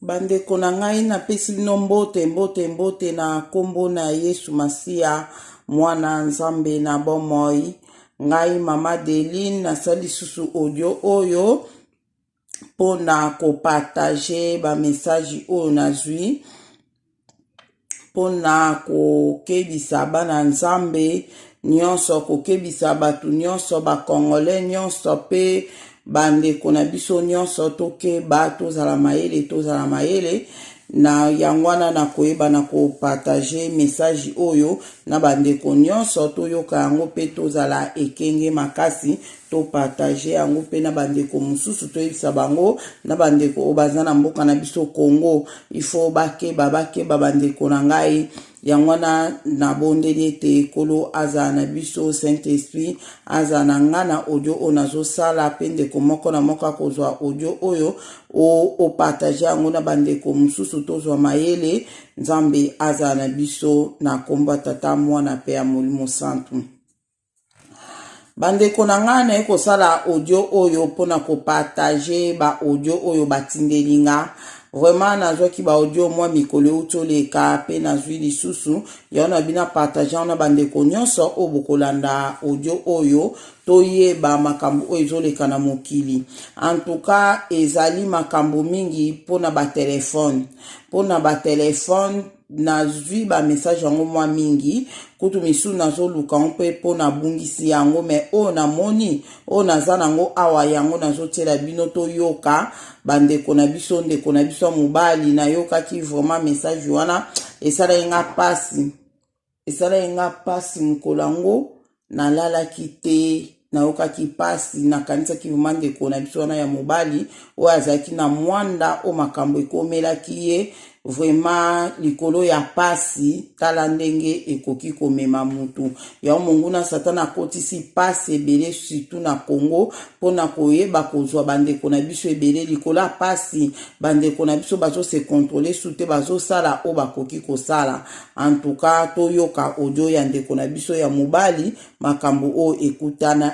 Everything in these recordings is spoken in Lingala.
Bandeko na ngai na pesi bino mbote na kombo na Yesu Masia mwana Nzambe na bomoi. Ngai mama Deline na sali susu audio oyo pona ko partager ba message oyo nazwi pona ko kebisa bana Nzambe nyonso, ko kebisa batu nyonso ba Congolais nyonso pe bandeko na biso nyonso toke ba tozala mayele na yangwana na koyeba na ko partager message oyo na bandeko nyonso toyoka yango pe tozala ekenge makasi to partager yango pe na bandeko mususu toyebisa bango na bandeko obazana mboka na biso Congo. Ifo bakeba bandeko na ngai yangwana na bondeli ete kolo aza na biso Saint-Esprit aza na ngana audio onazo sala pendeko moko na moka kozwa audio oyo o partager yango na bandeko mususu tozwa mayele. Nzambe aza na biso na komba tata mwana pe ya Molimo Santu. Bandeko na ngana eko sala audio oyo pona ko partager ba audio oyo batindelinga. Vraiment nazwaki ba audio mwa mikolo utoleka pe nazwi lisusu yana bina partager na bandeko nyonso obokolanda audio oyo toyeba makambo oyo ezoleka na mokili. En tout cas ezali makambo mingi pona ba telefone nazwi ba message yango mwa mingi kutu misu nazoluka mpe pona bungisi yango me o na moni o nazana ngo awa yango nazotela bino toyoka bandeko na biso ndeko na biso mobali na yoka ki vraiment message wana esala inga pasi mkolango na lala kite na yoka ki pasi na kanisa ki vraiment ndeko na biso wana ya mobali o azaki na mwanda o makambo ekomela kiye vraiment likolo ya pasi tala ndenge ekoki komema mutu ya monguna satana kotisi pasi ebele surtout na Congo pona koyeba kozwa bandeko na biso ebele likola pasi bandeko na biso bazo se contrôler sute bazo sala o bakoki kosala. En tout cas toyoka audio ya ndeko na biso ya mobali makambo o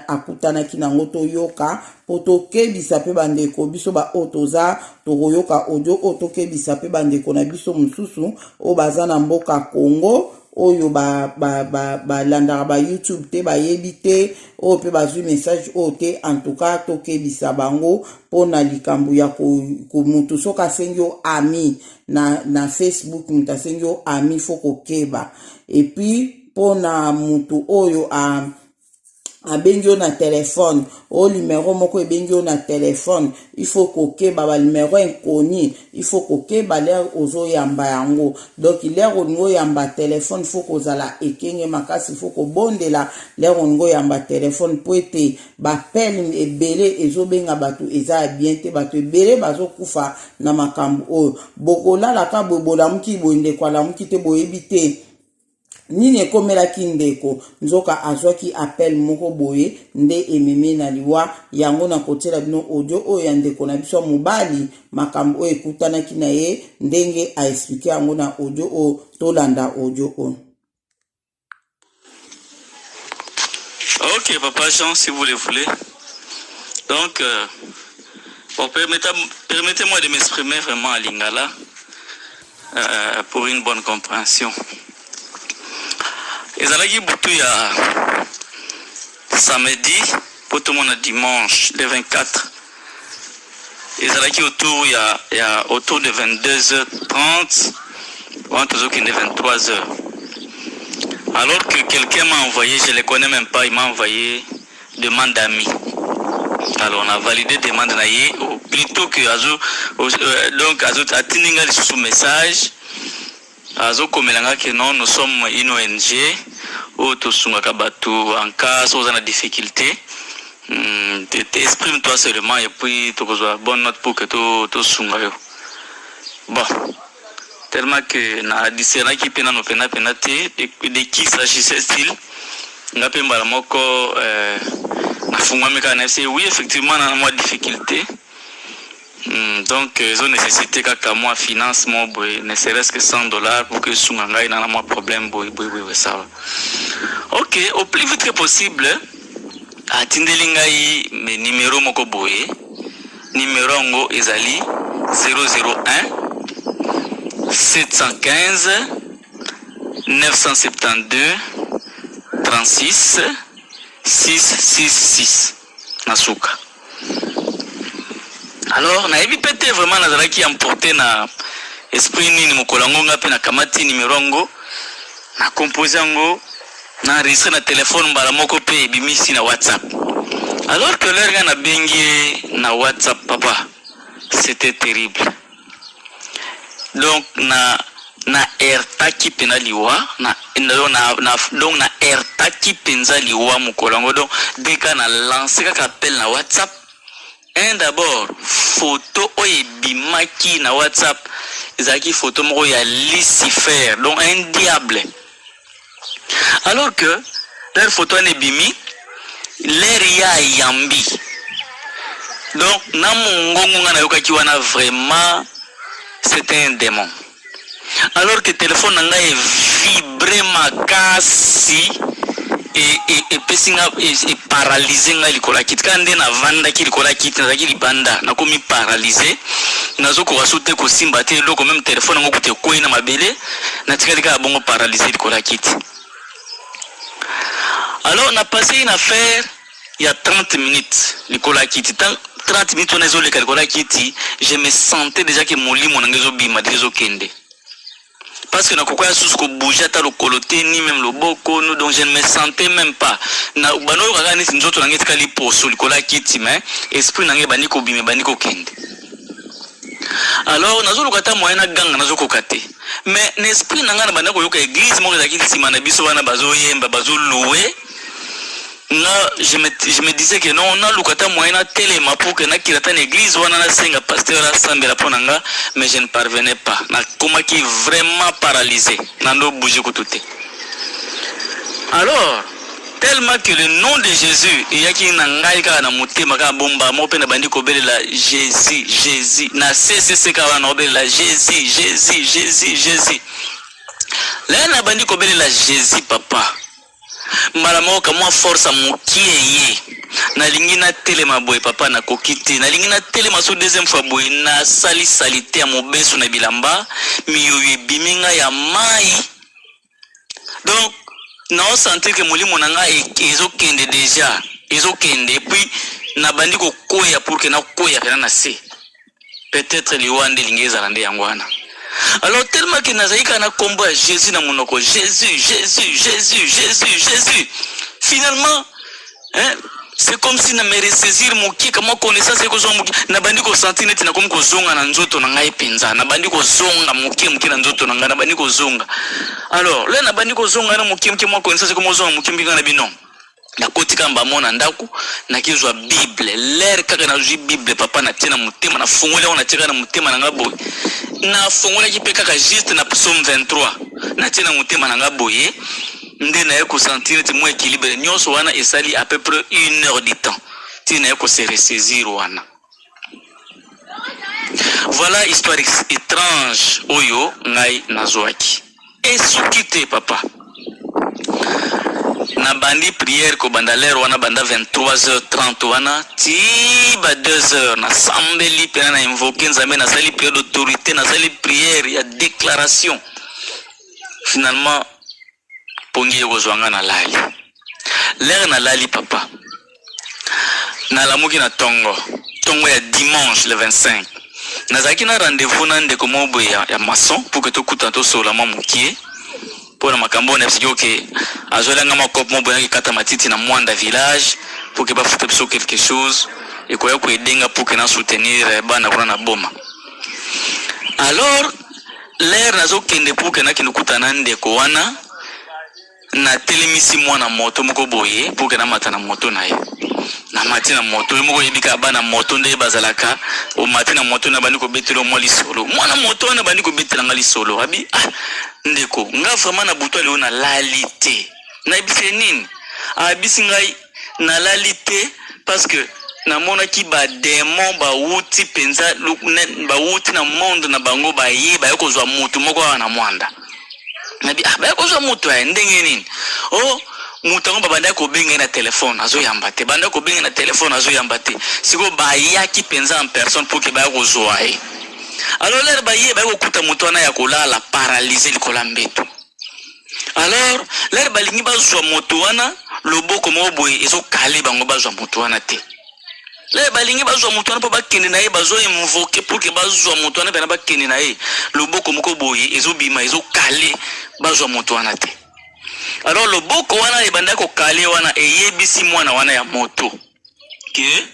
akutana kinango toyoka poto kebisa pe bandeko biso ba otoza toyoka audio otokebisa pe bandeko na biso mususu o bazana mboka Congo oyo ba landara ba YouTube te ba yebite o pe bazwi message o te. En tout cas tokebisa bango pona likambu ya ko mutu soka sengyo ami na Facebook mutasengyo ami foko keba et puis pona mutu oyo abengyo na téléphone o numéro moko ebengyo na téléphone il faut kokeba ba numéro inconnu il faut kokeba l'air ozo yamba yango donc l'air ongo yamba téléphone faut kozala ekenge makasi faut ko bondela l'air ongo yamba téléphone poete ba pelle ebele ezobenga batu eza bien te batu ebele bazokufa na makambo o bokola la ka bobola muki bonde kwa la muki te boyebite nini ekomela kindeko nzoka azwaki appel moko boye nde ememe na liwa yango na kotela bino audio oyo ya ndeko na biso mobali makambo oyo ekutanaki na ye ndenge a expliquer yango na audio o tolanda audio o. Ok papa Jean, si vous le voulez. Donc bon, permettez-moi de m'exprimer vraiment à Lingala pour une bonne compréhension. Ezalaki butu ya samedi pour tout le monde dimanche le 24. Ezalaki autour de 22h30 ou entre 23h. Alors que quelqu'un m'a envoyé, je ne le connais même pas, il m'a envoyé demande d'amis. Alors on a validé demande d'amis plutôt que donc Azo atininga sous message. Azo komelanga que non, nous sommes une ONG où tu sunga batu en cas où on a difficulté. Exprime-toi seulement et puis tu as bonne note pour que tu sunga yo. Bon, tellement que na disera qui pena no pena penate de qui s'agissait-il? Nga pe mbala moko na fungwa mekana oui effectivement on a moins de difficulté. Donc ils ont nécessité qu'à moi financement ne serait-ce que $100 pour que sungangai na moi problème ça. OK, au plus vite que possible atindelingai me numéro moko boye numéro ngo ezali 001 715 972 36 666 nasuka. Alors nayebi pete vraiment nazalaki emporté na esprit nini mokolango nga pe na kamati numéro ngo na composé ngo na enregistré na téléphone mbala moko pe bimisi na WhatsApp. Alors que leur gars na bengi na WhatsApp papa, c'était terrible. Donc na ertaki pena liwa donc na ertaki penza liwa mokolango. Donc dès qu'on a lancé un appel na WhatsApp, d'abord photo oye bimaki na WhatsApp, ezaki photo moko ya Lucifer, donc un diable. Alors que leur photo ne bimi l'air ya yambi. Donc na mongongo nga na yokaki wana vraiment c'était un démon. Alors que téléphone nanga est vibré makasi et pesinga et paralysé nga likola kit kande na vanda ki likola kit na ki libanda na komi paralysé nazo ko wasute ko simba te loko même téléphone ngo kute ko ina mabele na tikalika bongo paralysé likola kit. Alors on a passé une affaire il y a 30 minutes likola kit 30 minutes on est likola kit je me sentais déjà que mon lit mon angezo bima dezo kende. Parce que na kokoya sous ko bouger ta le coloté ni même le boko nous, donc je ne me sentais même pas na bano kaka ni nzoto nange tikali poso likola kiti mais esprit nange bani ko bime bani ko kende. Alors nazo lokata moyena ganga nazo kokate mais l'esprit nanga na bana ko yoka église mo za kiti simana biso bana bazo yemba bazo louer. Là, je me disais que non, on a l'occasion moyen téléma pour que na kirata l'église ou na senga pasteur la sambela ponanga, mais je ne parvenais pas. Na koma qui vraiment paralysé, nando bouger ko tout. Alors, tellement que le nom de Jésus, il y a qui nangai ka na motema ka bomba mo pe na bandi ko belela Jésus, na CCC ka na belela Jésus. Là na bandi ko belela Jésus papa. Mbala moka mwa force mokie ye na lingina telema boy papa na kokite na lingina telema so deuxième fois boy na salité ya mobeso na bilamba miyoye biminga ya mai. Donc na on sentait que molimo nanga ezokende déjà ezokende puis na bandi ko koya pour que na koya kana na se peut-être liwande lingeza rande yangwana. Alors tellement que nazaika na combo Jésus na monoko Jésus. Finalement, hein, c'est comme si na me ressaisir moki kama connaissance ko zo moki na bandi ko sentir net na comme ko zonga na nzoto na ngai penza na bandi ko zonga moki na nzoto na ngai na bandi ko zonga. Alors là na bandi ko zonga na moki mo connaissance ko mo zonga moki na bino. Na kotika mbamona ndaku na kizwa Bible l'air kaka na jui Bible papa na tena mutema na fungola ona teka na mutema na ngabo na fungola kipe kaka juste na psaume 23 na tena mutema na ngaboye nde na yeko sentir ti mo équilibre nyonso wana esali à peu près 1 heure de temps ti na yeko se ressaisir wana. Voilà histoire étrange oyo ngai nazoaki esukite papa na bandi prière ko banda l'air wana banda 23h30 wana ti ba 2h na sambeli pena na invoquer nzambe na sali prière d'autorité na sali prière ya déclaration. Finalement pongi kozwanga na lali l'air na lali papa na lamuki na tongo ya dimanche le 25 nazaki na rendez-vous na ndeko mobo ya maçon pour que tokuta to sola mamukie pour makambo na psiko ke azolanga makopo mo bonaki kata matiti na mwanda village pour que ba fute biso quelque chose et ko yako edenga pour que na soutenir bana kuna na boma. Alors l'air nazo kende pour que na kinukuta na ndeko wana na telemisi mwana moto moko boye pour que na mata na moto na ye na mati na moto moko yebika bana moto nde bazalaka o mati na moto na bani ko betelo mo lisolo mwana moto na bani ko betela ngali solo abi ndeko nga vraiment na buto leo na lalité na bise nini abisi ngai na lalité parce que na mona ki ba démon ba wuti penza ba wuti na monde na bango ba yeba yako zwa mutu moko na mwanda nabi ba yako zwa mutu ya ndenge nini oh mutango babanda ko benga na téléphone azo yambate banda ko benga na téléphone azo yambate siko ba yaki penza en personne pour que ba ko zwa Alors l'air baye ba okuta moto wana ya kolala paralysé likola mbeto. Alors l'air balingi bazwa moto wana loboko mo boye ezo kale bango bazwa moto wana te. L'air balingi bazwa moto wana po bakende na ye bazo invoquer pour que bazwa moto wana pena bakende na ye loboko moko boye ezo bima ezo kale bazwa moto wana te. Alors loboko wana ebanda ko kale wana eyebisi mwana wana ya moto ke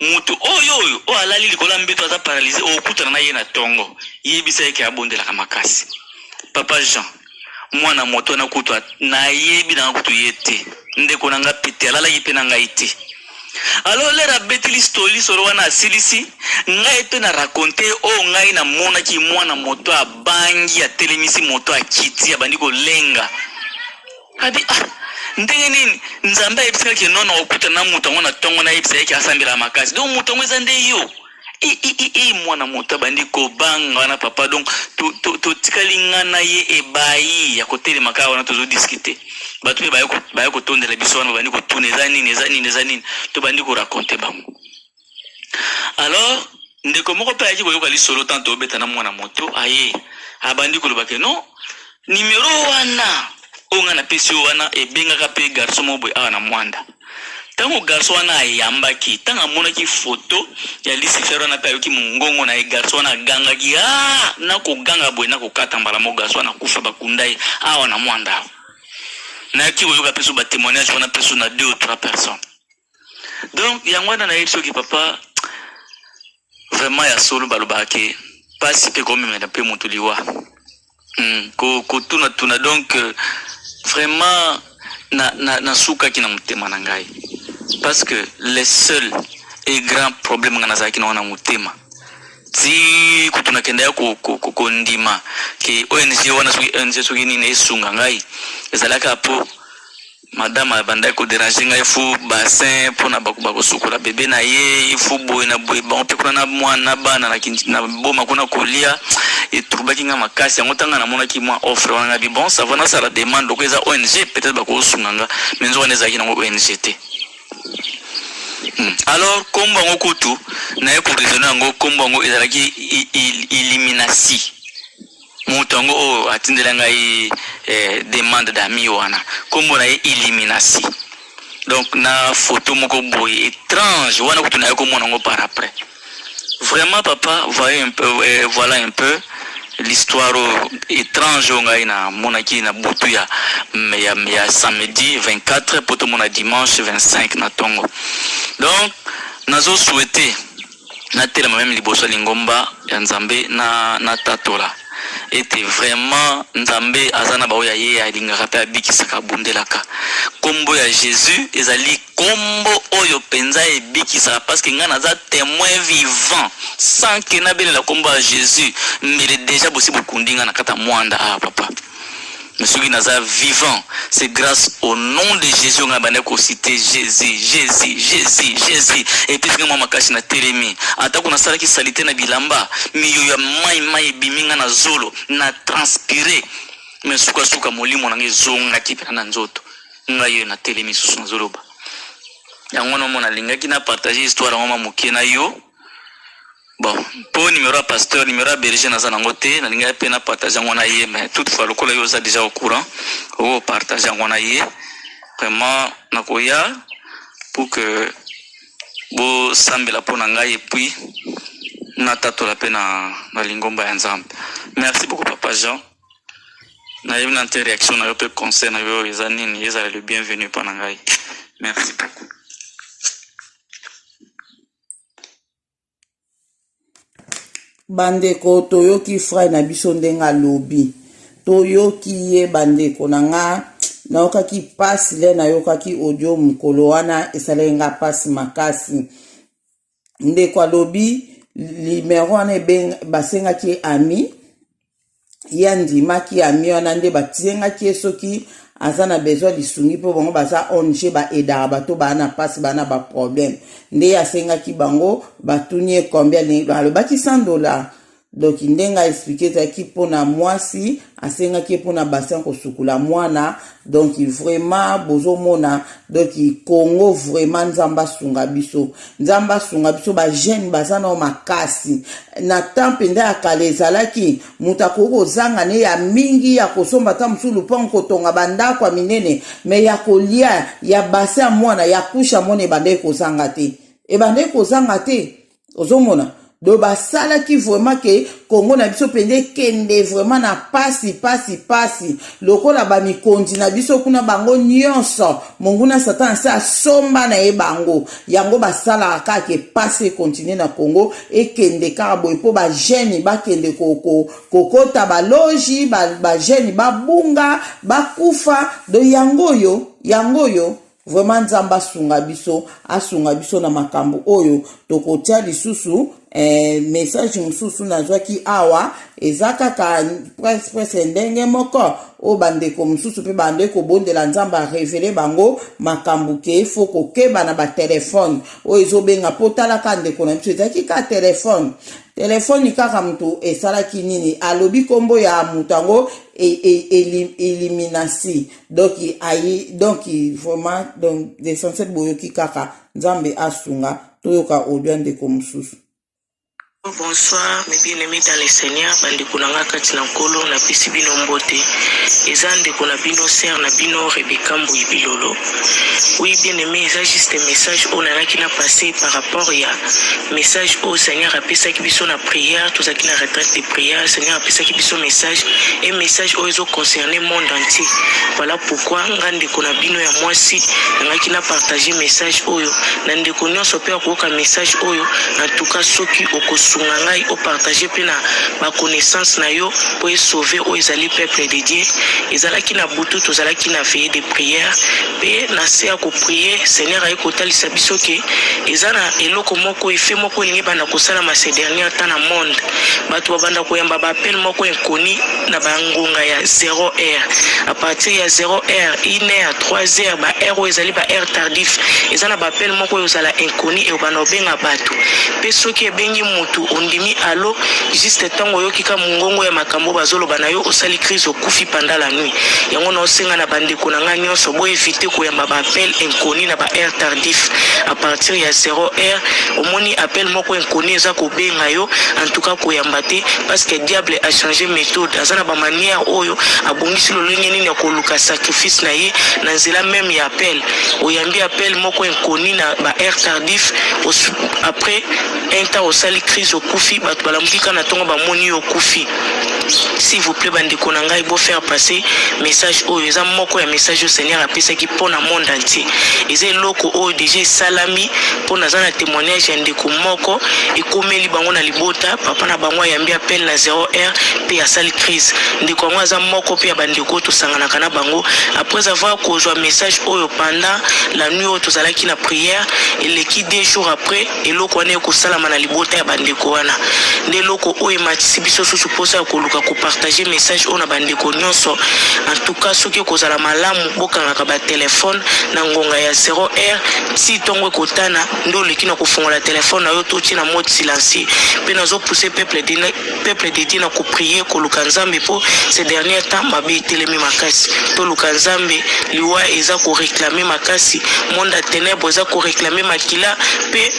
mutu oyo o alali likola mbeto ata paralysé okutana na ye na tongo yebisa yeke abondela makasi. Papa Jean mwana moto na kutwa na yebi na kutu yete ndeko nanga pete alala yipe na ngai te. Alors lera betili stoli soro wana asilisi ngai pe na raconter o ngai na mona ki mwana moto abangi ya telemisi moto akiti abandi ko lenga adi ndenge nini nzamba yebisa ke nono okuta na mutu ngona tongo na yebisa yake asambira makasi donc mutu ngweza nde yo mwana moto bandi ko banga wana papa donc to tikalinga na ye ebayi ya kotele makao wana tozo discuter batu be baye ko tondela biso wana bandi ko tuneza nini to bandi ko raconter bango. Alors ndeko moko pa yaki ko yoka lisolo tanto obeta na mwana moto aye abandi ko lobake no numéro wana onga na pesi wana ebengaka pe garçon moboy awa na mwanda. Tango garçon wana ayambaki tanga monaki photo ya Lucifer wana pe yoki mungongo na garçon wana gangaki na ko ganga boy na ko kata mbala mo garçon wana kufa bakundai awa na mwanda. Na ki yoka peso ba témoignage wana peso na 2 ou 3 personnes. Donc yangwana na yeso ki papa vraiment ya solo balobaki pasi pe comme me na pe mutuliwa. Ko tuna donc vraiment na suka kina mutema na ngai parce que les seuls et grands problèmes ngana za kina wana mutema ti kutuna kenda ya ko ndima ke ONG wana suki nini esunga ngai ezalaka po madame banda ko déranger ngai fu bassin pona bako sukula bébé na ye fu boy na boy bon pe kuna mwana bana na boma kuna kolia et trouba kinga makasi yango tanga na mona ki moi offre wana bi bon ça va na ça la demande donc eza ONG peut-être bako sunganga menzo wana eza kina ONG te. Alors kombo ngo kutu na ye pour raisonner ngo kombo ngo eza ki elimination mutongo o atindela ngai demande d'ami wana kombo na elimination donc na photo moko boy étrange wana kutu na ko mona ngo par après. Vraiment papa voilà un peu l'histoire étrange ngai na monaki na butu ya samedi 24 poto mona dimanche 25 na tongo. Donc nazo souhaiter na tela même liboso lingomba ya nzambe na tatola était vraiment nzambe azana ba oya ye alingaka pe abikisaka bundelaka kombo ya Jésus ezali kombo oyo penza ebikisaka parce que ngana za témoin vivant sans que na bele la kombo ya Jésus mais déjà possible kundinga na kata mwanda papa mais celui naza vivant c'est grâce au nom de Jésus on a bande ko citer Jésus et puis moi makashi na telemi ata kuna sala ki salite na bilamba miyo ya mai biminga na zolo na transpirer mais suka molimo na ngezonga kipena na nzoto ngayo na telemi susu na zoloba yango no mona linga kina partager histoire ngoma mukena yo. Bon, pour numéro pasteur, numéro berger na zanango te, na linga pe na partager ngona ye mais toutefois lokola yo za déjà au courant, o partager ngona ye. Vraiment nakoya pour que bo sambela pona ngai et puis na tatola pe na lingomba ya nzambe. Merci beaucoup papa Jean. Na une interaction na yo pe conseil na yo ezanini ezala le bienvenu pona ngai. Merci beaucoup. Bandeko toyoki frai na biso ndenga lobi toyoki ye bandeko nanga naokaki pasi le nayokaki audio mukolo wana esalenga pasi makasi ndeko alobi limero wana basengaki ami ya ndimaki ami wana nde batiengaki soki aza na besoin lisungi po bango baza onje ba edara bato bana pasi bana ba problème nde asengaki bango batunie combien alobaki $100 donc ndenga expliquer zaki pona mwasi asenga ki pona bassin ko sukula mwana donc vraiment bozomona donc Congo vraiment nzamba sunga biso ba jeune bazana o makasi na tempe nda akalezala ki mutako kozanga ne ya mingi ya kosomba ta msulu pon kotonga banda kwa minene me ya kolia ya bassin mwana ya kusha mone bande kozanga te e bande kozanga te ozomona do basala ki vraiment ke Congo na biso pende kende vraiment na pasi lokola ba mikondi na biso kuna bango nyonso monguna satan sa somba na e bango yango basala kake pase continue na Congo e kende karabo epo ba jeune ba kende kokota ba loji ba jeune ba bunga ba kufa do yango yo vraiment nzamba asunga biso na makambo oyo tokotia lisusu message mususu nazwaki awa ezaka ka presque ndenge moko o bandeko mususu pe bandeko bondela nzamba révéler bango makambo ke faut kokeba na ba téléphone o ezobenga potala ka ndeko na biso ezaki ka téléphone kaka mtu esalaki nini alobi kombo ya mutango eliminasi donc vraiment donc l'essentiel boyoki kaka nzambe asunga toyoka audio ndeko mususu. Bonsoir, mes bien-aimés dans le Seigneur, bandeko nanga kati na nkolo na pesi bino mbote. Eza ndeko na bino ser na bino Rebecca Mbuibilolo. Oui, bien-aimés, eza juste un message on a qui n'a passé par rapport ya message au Seigneur a pesa ki biso na prière, tout ça qui na retraite de prière, Seigneur a pesa ki biso message et message au ezo concerner monde entier. Voilà pourquoi ndeko na bino ya mwasi nanga qui na partager message oyo. Na ndeko nyonso pe akoka message oyo, en tout cas soki okosu ngai au partager pe na ba connaissance na yo pour sauver o ezali peuple de Dieu ezala ki na butu tozala ki na veille de prière pe na se ya ko prier Seigneur ay ko talisa biso ke ezana eloko moko efe moko lingi banda kosala ma ces derniers temps na monde bato banda ko yamba ba appel moko inconi na bangonga ya 0 heure à partir ya 0 heure 1 heure 3 heures ba heure ezali ba heure tardif ezana ba appel moko ezala inconi e banda obenga bato pe soki ebengi mutu ondimi alo juste tango yo kika mungongo ya makambo bazolo banayo osali crise okufi pendant la nuit yango na osenga na bandeko na nga nyonso bo éviter ko yamba ba appel inconi na ba heure tardif à partir ya 0 heure omoni appel moko inconi eza ko benga yo en tout cas ko yamba te parce que diable a changé méthode azana ba manière oyo abongisi lolenge nini ya ko luka sacrifice na ye na nzela même ya appel oyambi appel moko inconi na ba heure tardif après un temps osali crise okufi bato balamukika na tongo bamoni okufi. S'il vous plaît bandeko na ngai bo faire passer message oyo eza moko ya message au Seigneur apesaki pona monde entier eza eloko oyo déjà salami pona zana témoignage ya ndeko moko ekomeli bango na libota papa na bango yambi appel na 0 heure pe ya sali crise ndeko ngo aza moko pe ya bandeko tosangana kana bango après avoir kozwa message oyo pendant la nuit oyo tozalaki na prière eleki 2 jours après eloko wana ekosalama na libota ya bandeko wana nde eloko oyo ematisi biso susu posa ya koluka kopartage message oyo na bandeko nyonso en tout cas soki ekozala malamu bokangaka batelefone na ngonga ya 0 heure si ntongo ekotana nde oleki na kofongola telefone na yo totie na mode silencieux mpe nazopousse peuple de Dieu na koprie koluka nzambe mpo ces derniers temps mabe etelemi makasi toluka nzambe liwa eza koreklame makasi monde ya ténèbre eza koreklame makila mpe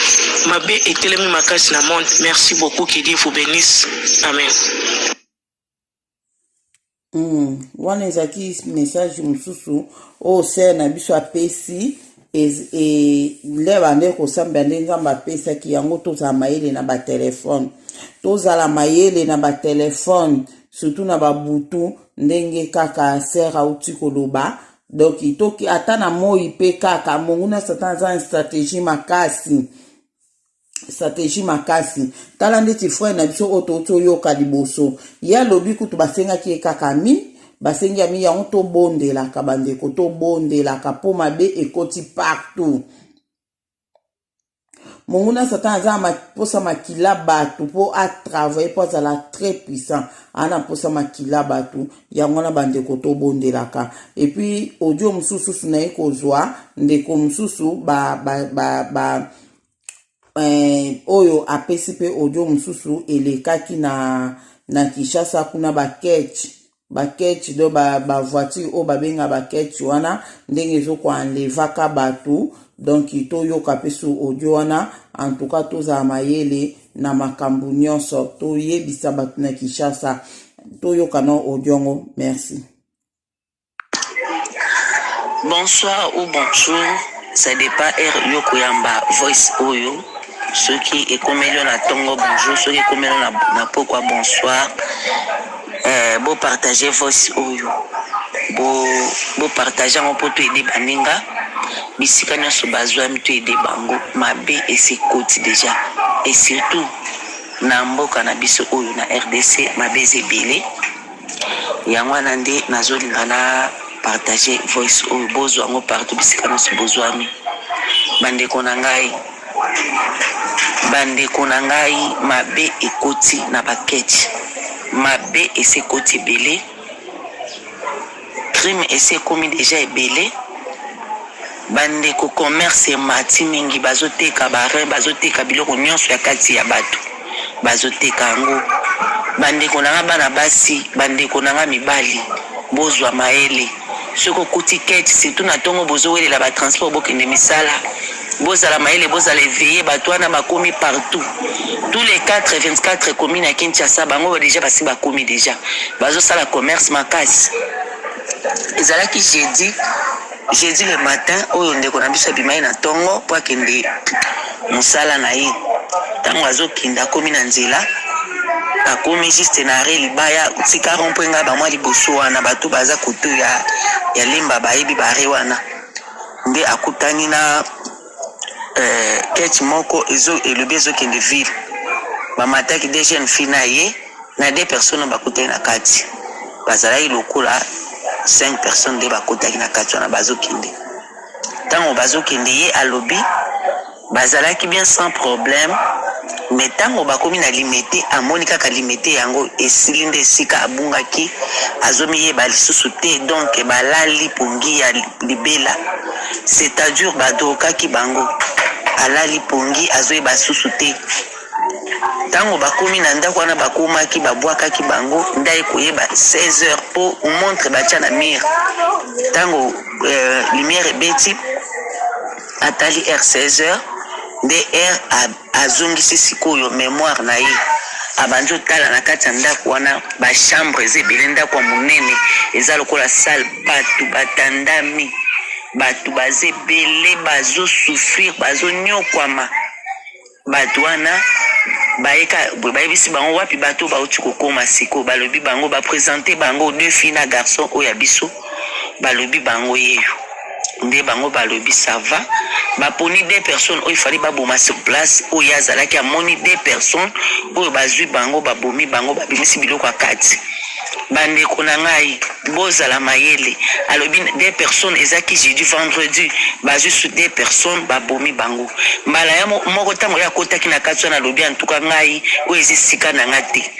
mabe etelemi makasi na monde. Merci beaucoup, que Dieu vous bénisse. Amen. Wana ezaki message mususu o se na biso apesi le bande kosamba nde nzamba apesaki yango tozala mayele na batelefone tozala mayele na batelefone surtout na babutu ndenge kaka ser auti koloba donc toki ata na moi pe kaka monguna satan za stratégie makasi tala ndeti frère na biso oto yoka liboso ya lobi kutu basenga ki kaka basengi ami ya onto bondela ka bandeko to bondela ka po mabe ekoti partout monguna satan za posa makila batu po a travailler po za la très puissant ana posa makila batu ya ngona bandeko to bondela ka et puis audio mususu na ekozwa ndeko mususu ba oyo apesi pe audio mususu elekaki na Kinshasa kuna baketch do ba voiture o babenga baketch wana ndenge ezokoenlevaka bato. Donc toyoka pe su audio wana, en tout cas tozala mayele na makambo nyonso toyebisa bato na Kinshasa. Toyoka no audio ngo. Merci. Bonsoir ou bonjour, ça dépend yokoyamba voice oyo. Ceux qui est comme na tongo bonjour, ceux qui est comme na pourquoi bonsoir. Bo partager voice oyo. Bo partager mon poto aider baninga. Bisika nyoso bazwa mito aider bango mabe et c'est côté déjà. Et surtout na mboka na biso oyo na RDC mabe zebele. Yango nande nazolinga na partager voice oyo bozwa ngo partout bisika nyoso bozwami. Bandeko na ngai mabe ekoti na baketch mabe ese koti belé crime ese komi déjà ebele. Bandeko commerce mati mingi bazoteka barin bazoteka biloko nyonso ya kati ya bato bazoteka ngo. Bandeko na bana basi bandeko na mibali bozwa maele soko kuti ketch surtout na tongo bozowelela ba transport bokende misala bozala maele bozala éveillé bato wana bakomi partout. Tous les 24 communes à Kinshasa bango déjà basi bakomi déjà bazosala commerce makasi. Ezalaki jeudi le matin oyo ndeko na biso bimai na tongo po akende musala na ye. Tango azokenda akomi na nzela akomi juste na re libaya tika rompwenga bamwa liboso wana bato baza koto ya lemba bayebi bare wana nde akutani na ketch moko elobi ezokende ville bamataki des jeunes filles na ye na 2 personnes bakutani na kati bazalaki lokola 5 personnes nde bakutaki na kati wana bazokende. Tango bazokende ye alobi bazalaki bien sans problème, mais tango bakomi na limité amoni kaka limité yango esili nde esika abungaki azomi ye balisusu te donc balali pongi ya libela c'est-à-dire badokaki bango alali pongi azoye basusu te. Tango bakomi na ndako wana bakomaki babwakaki bango ndai koyeba 16h po montre batia na mire. Tango lumière ebeti atali R16h de R azongisi sikoyo mémoire na ye abanjo tala na kati ya ndako wana ba chambre ezebele ndako monene eza lokola salle batu batandami batu bazebele bazo souffrir bazo nyokwama batu wana baeka bayebisi bango wapi bato bauti kokoma siko balobi bango ba présenter bango 2 filles na garçon oya biso balobi bango yeyo nde bango balobi ça va baponi 2 personnes oyo fali baboma sur place oyo azalaki amoni 2 personnes oyo bazwi bango babomi bango babimisi biloko akati. Bandeko na ngai bozala mayele alobi 2 personnes ezaki jeudi vendredi bazwi sur 2 personnes babomi bango mbala ya moko tango ya kotaki na kati wana alobi antuka ngai oyo ezisika na nga te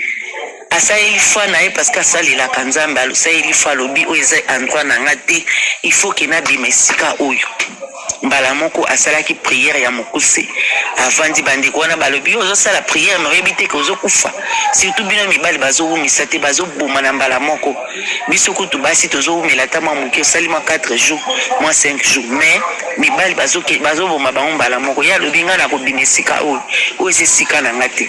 asali fa na ye parce que asalelaka nzambe asali fa alobi oyo eza endroit na nga te il faut ke nabima esika oyo. Mbala moko asalaki prière ya mokuse avandi bandeko wana balobi ozosala prière mais oyebi te ke ozokufa surtout bino mibali bazowumisa te bazoboma na mbala moko biso kutu basi tozowumela ata mwa moke osali mwa 4 jours mwa 5 jours mais mibali bazoboma bango mbala moko ye alobi ngai na kobima esika oyo eza esika na nga te.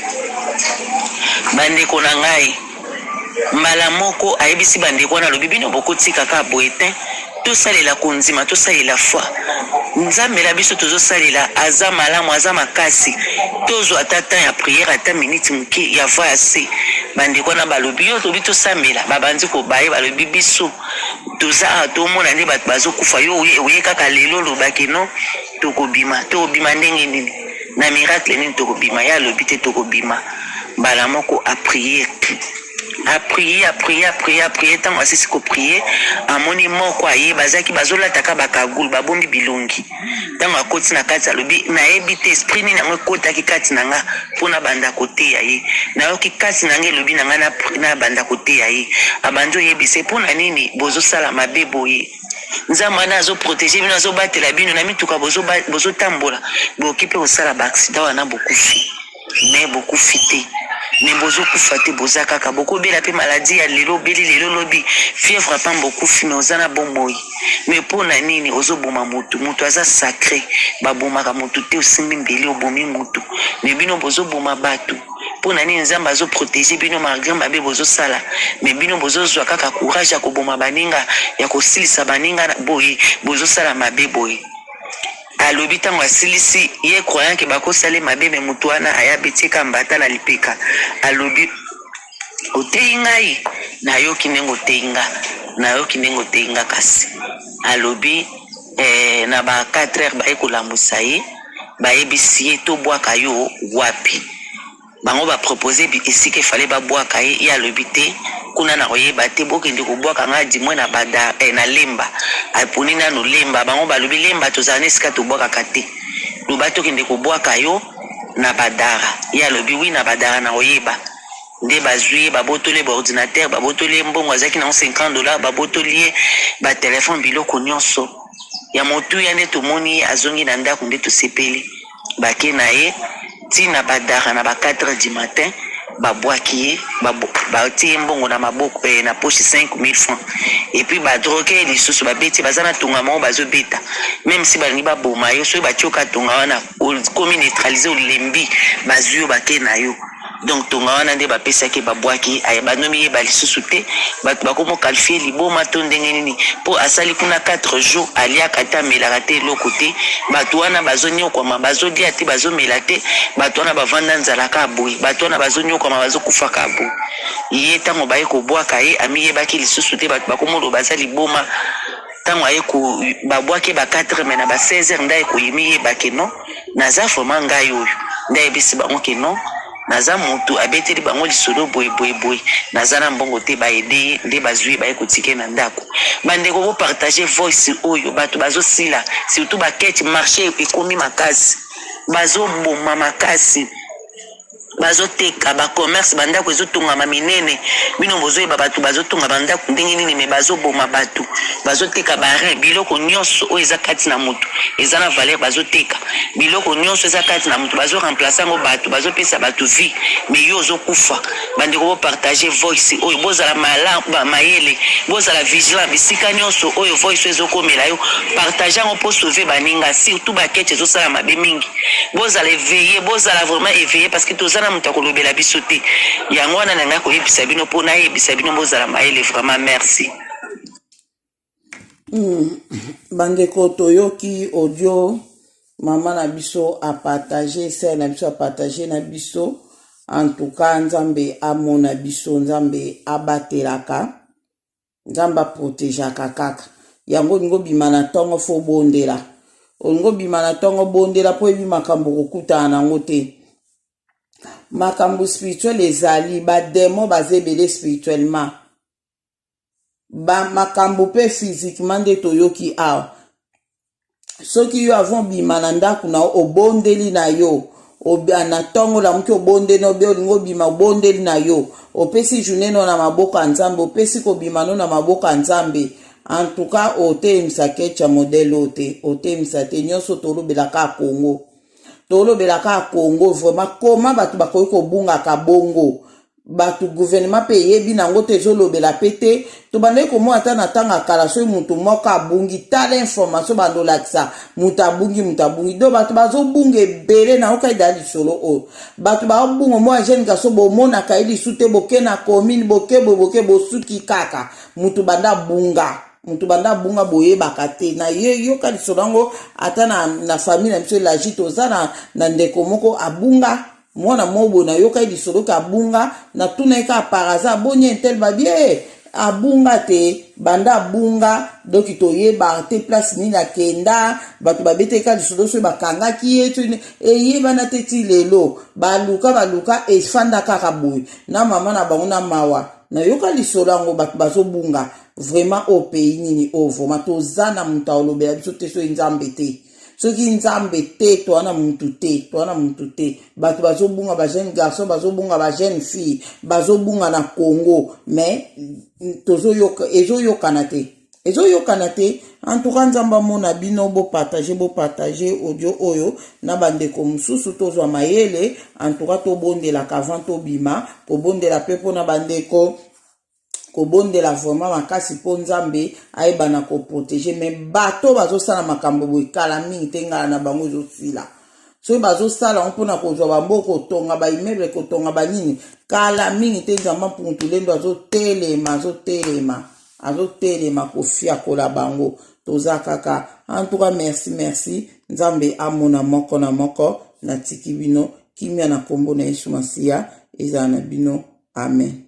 Bandeko na ngai mbala moko ayebisi bandeko wana alobi bino bokotikaka boye te tosalela konzima tosalela foi nzambe la biso tozosalela aza malamu aza makasi tozwa ata temps ya prière ata minute moke ya voi ase. Bandeko na balobi yo tobi tosambela babandi kobaye balobi biso toza tomona nde bato bazokufa yo oye kaka lelo lobaki no tokobima ndenge nini na miracle nini tokobima ya lobi te tokobima. Mbala moko a prier tango asisi ko prier amoni moko aye bazaki bazolataka bakagulu babombi bilongi tango akoti na kati alobi nayebi te esprit nini yango ekotaki kati na nga mpona banda koteya ye nayoki kati na nga elobi na nga na banda koteya ye abandi oyebisa mpona nini bozosala mabe boye nzambe wana azoprotege bino azobatela bino na mituka bozotambola boki mpe kosala baaksida wana bokufi me bokufi te me bozokufa te boza kaka bokobela mpe maladi ya lelo obeli lelo lobi fièvre pa bokufi me oza na bomoi me mpo na nini ozoboma motu aza sacré babomaka motu te osimbi mbeli obomi motu me bino bozoboma bato mpo na nini nzambe azoprotege bino malgré mabe bozosala me bino bozozwa kaka courage ya koboma baninga ya kosilisa baninga boye bozosala mabe boye alobi ntango asilisi ye croyant ke bakosala mabe me motu wana ayabi tika mbata na lipeka alobi oteyi ngai nayoki ndenge oteyi nga kasi alobi na ba 4 heures baye kolambusa ye bayebisi ye tobwaka yo wapi bango bapropose esika efale babwaka ye ye alobi te kuna na koyeba te bokende kobwaka nga dimwe na bada na lemba aponi nano lemba bango balobi lemba tozala na esika tobwakaka te loba tokende kobwaka yo na badara ye alobi wi na badara na koyeba nde bazwi ye babotoli baordinateur babotoli ye mbongo azalaki nango $50 babotoli ye batelefone biloko nyonso ya motuya nde tomoni ye azongi na ndako nde tosepeli bake na ye tina badara na ba 4 heures du matin babwaki ye batie ye mbongo na maboko na poche 5000 francs et puis badroke lisusu babeti baza na tonga moko bazobeta même si balingi baboma yo soki batioka tonga wana komi neutralize olembi bazwi yo bake na yo donc tonga wana nde bapesaki babwaki banomi ye balisusu te bato bakomokalifie liboma to ndenge nini mpo asali kuna 4 jours aliaka te amelaka te eloko te bato wana bazonyokwama bazolia te bazomela te bato wana bavanda nzalaka aboyi bato wana bazonyokwama bazokufaka aboyi ye ntango baye kobwaka ye amiyebaki lisusu te bato bakomoloba baza liboma ntango aye babwaki ba 4 me na ba 16 heures ndaye koyimi yebake non naza vraiment ngai oyo ndayebisi bango ke non naza motu abeteli bango lisolo boye naza na mbongo te baede nde bazwi baye kotike na ndako bandeko bopartage voice oyo bato bazosila surtout bakete marché ekomi makasi bazoboma makasi bazoteka bacommerce bandako ezotongama minene bino bozoyeba bato bazotonga bandako ndenge nini me bazoboma bato bazoteka barin biloko nyonso oyo eza kati na motu eza na valeur bazoteka biloko nyonso eza kati na motu bazoremplace yango bato bazopesa bato vie me yo ozokufa bandeko bopartage voice oyo bozala mayele bozala vigilant bisika nyonso oyo voice ezokomela yo partage yango mpo sauver baninga surtout bakete ezosala mabe mingi bozala éveillé bozala vraiment éveillé parce que tozala moto akolobela biso te yango wana nanga koyebisa bino mpo nayebisa bino bozala mayele vraiment merci. Bandeko toyoki audio mama na biso a partager sœur na biso a partager na biso en tout cas nzambe amona biso nzambe abatelaka nzambe protégeaka kaka yango ngo bimana tongo fo bondela ngo bimana tongo bondela po ebi makambo kokutana nango te makambo spirituel ezali ba démon bazebele spirituellement ba makambo pe physiquement de toyoki awa soki yo avon bimana ndaku na obondeli na yo na tongo la mki obondeli no be olingo bima obondeli na yo opesi journée no na maboko nzambe opesi ko bimano na maboko nzambe en tout cas ote msake cha modèle ote msate nyonso tolobelaka Congo tolobelaka Congo vraiment comment batu bakoyi ko bunga ka bongo batu gouvernement pe yebi nango tezolobela pete to bande ko mo ata na tanga kala so mutu moko abungi tala information bandolakisa mutu abungi do batu bazobunga ebele na okaida lisolo o batu babunga mo jeune kaso bomona kaidi sute bokena commune boke bosuki kaka mutu banda bunga boye bakate na yo kalisolango ata na famille na biso la jito za na ndeko moko abunga mwana mobo na yo lisolo ka bunga na tuna ka paraza bonye tel babie abunga te banda bunga doki toyeba te place ni na kenda batu babete ka lisolo so bakanga ki etu eyeba na teti lelo baluka efanda kaka boy na mama na bango na mawa na yoka lisolango batu bazobunga vraiment au pays nini o vraiment tozana muta olobela biso te so nzambe te soki nzambe te toana muntu te batu bazobunga ba jeune garçon bazobunga ba jeune fille bazobunga na Congo mais tozoyoka ezoyokana te ezo yokana te. En tout cas nzamba mona bino bo partager audio oyo na bandeko mususu tozwa mayele. En tout cas to bondela avant to bima ko bondela pepo na bandeko ko bondela vraiment makasi po nzambe ayebana ko protéger. Mais bato bazosala makambo boye kala mingi te ngala na bango ezosila. So bazosala mpona kozwa bamboko kotonga ba immeuble kotonga banini kala mingi te nzamba mpuntulendo azotelema kofia kola bango toza kaka. En tout cas merci nzambe amona moko na moko na tiki bino kimia na kombo na Yesu Masiya eza na bino amen.